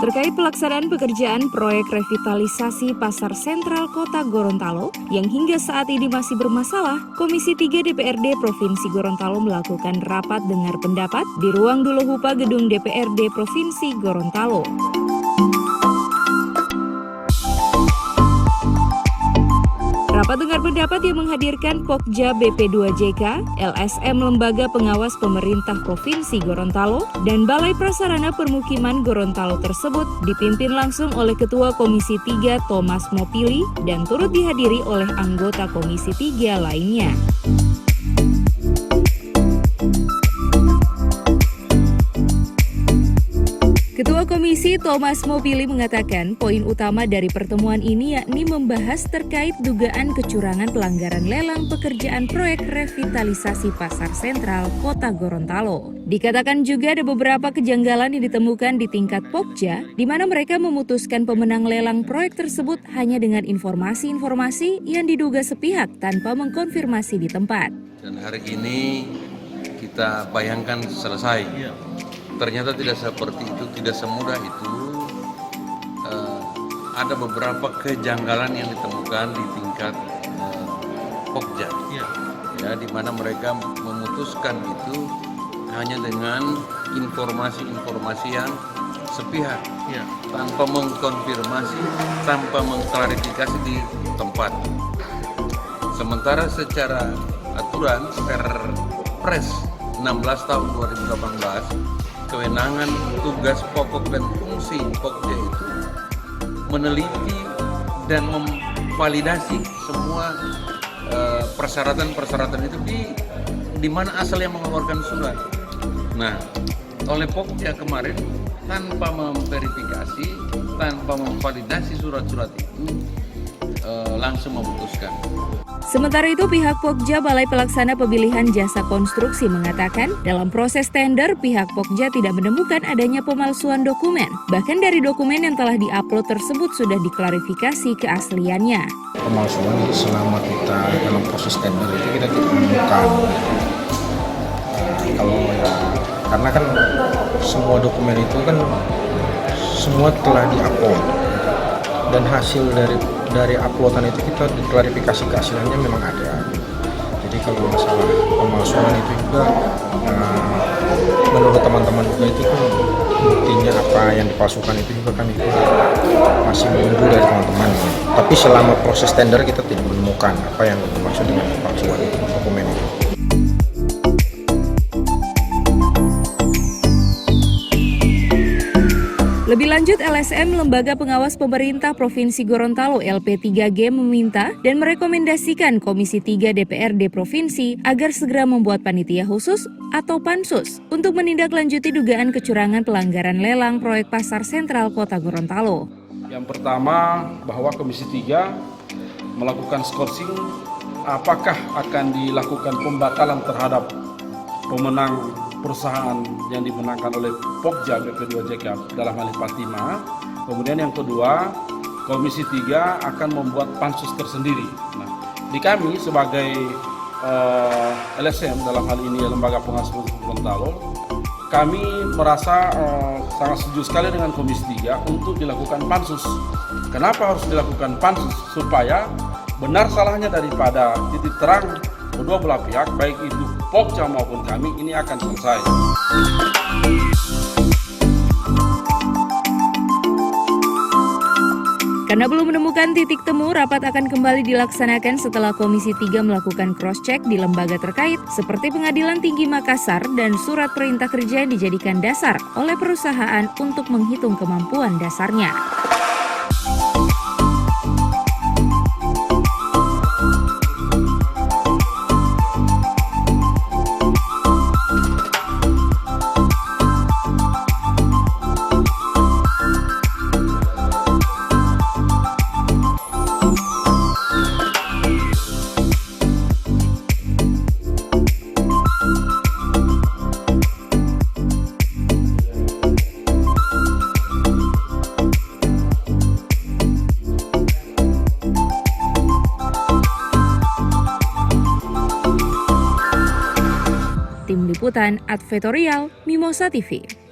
Terkait pelaksanaan pekerjaan proyek revitalisasi Pasar Sentral Kota Gorontalo yang hingga saat ini masih bermasalah, Komisi 3 DPRD Provinsi Gorontalo melakukan rapat dengar pendapat di ruang Duluhupa Gedung DPRD Provinsi Gorontalo. Rapat dengar pendapat yang menghadirkan Pokja BP2JK, LSM Lembaga Pengawas Pemerintah Provinsi Gorontalo, dan Balai Prasarana Permukiman Gorontalo tersebut dipimpin langsung oleh Ketua Komisi 3 Thomas Mopili dan turut dihadiri oleh anggota Komisi 3 lainnya. Ketua Komisi Thomas Mopili mengatakan poin utama dari pertemuan ini yakni membahas terkait dugaan kecurangan pelanggaran lelang pekerjaan proyek revitalisasi Pasar Sentral Kota Gorontalo. Dikatakan juga ada beberapa kejanggalan yang ditemukan di tingkat Pokja, di mana mereka memutuskan pemenang lelang proyek tersebut hanya dengan informasi-informasi yang diduga sepihak tanpa mengkonfirmasi di tempat. Dan hari ini kita bayangkan selesai. Ternyata tidak seperti itu, tidak semudah itu. Ada beberapa kejanggalan yang ditemukan di tingkat Pokja, ya, di mana mereka memutuskan itu hanya dengan informasi-informasi yang sepihak, tanpa mengkonfirmasi, tanpa mengklarifikasi di tempat. Sementara secara aturan Perpres 16 tahun 2018, kewenangan, tugas pokok dan fungsi Pokja itu meneliti dan memvalidasi semua persyaratan-persyaratan itu di mana asal yang mengeluarkan surat. Nah, oleh Pokja kemarin tanpa memverifikasi, tanpa memvalidasi surat-surat itu langsung memutuskan. Sementara itu, pihak Pokja Balai Pelaksana Pemilihan Jasa Konstruksi mengatakan dalam proses tender pihak Pokja tidak menemukan adanya pemalsuan dokumen. Bahkan dari dokumen yang telah diupload tersebut sudah diklarifikasi keasliannya. Pemalsuan itu selama kita dalam proses tender itu kita tidak menemukan. Karena kan semua dokumen itu kan semua telah diupload dan hasil dari uploadan itu kita diklarifikasi keasliannya memang ada. Jadi kalau masalah pemalsuan itu juga menurut teman-teman juga itu kan buktinya apa yang dipalsukan itu juga kami masih menunggu dari teman-teman. Tapi selama proses tender kita tidak menemukan apa yang dimaksud dengan palsuan itu, dokumen itu. Lebih lanjut, LSM Lembaga Pengawas Pemerintah Provinsi Gorontalo LP3G meminta dan merekomendasikan Komisi 3 DPRD Provinsi agar segera membuat panitia khusus atau pansus untuk menindaklanjuti dugaan kecurangan pelanggaran lelang proyek Pasar Sentral Kota Gorontalo. Yang pertama, bahwa Komisi 3 melakukan skorsing apakah akan dilakukan pembatalan terhadap pemenang perusahaan yang dimenangkan oleh Pokja BP2JK dalam hal Fatima. Kemudian yang kedua, Komisi 3 akan membuat pansus tersendiri. Nah, di kami sebagai LSM dalam hal ini Lembaga Pengawas Gorontalo, kami merasa sangat setuju sekali dengan Komisi 3 untuk dilakukan pansus. Kenapa harus dilakukan pansus? Supaya benar salahnya daripada titik terang kedua belah pihak, baik itu Pokja maupun kami, ini akan selesai. Karena belum menemukan titik temu, rapat akan kembali dilaksanakan setelah Komisi 3 melakukan cross-check di lembaga terkait seperti Pengadilan Tinggi Makassar dan surat perintah kerja yang dijadikan dasar oleh perusahaan untuk menghitung kemampuan dasarnya. Tim Liputan Advertorial Mimosa TV.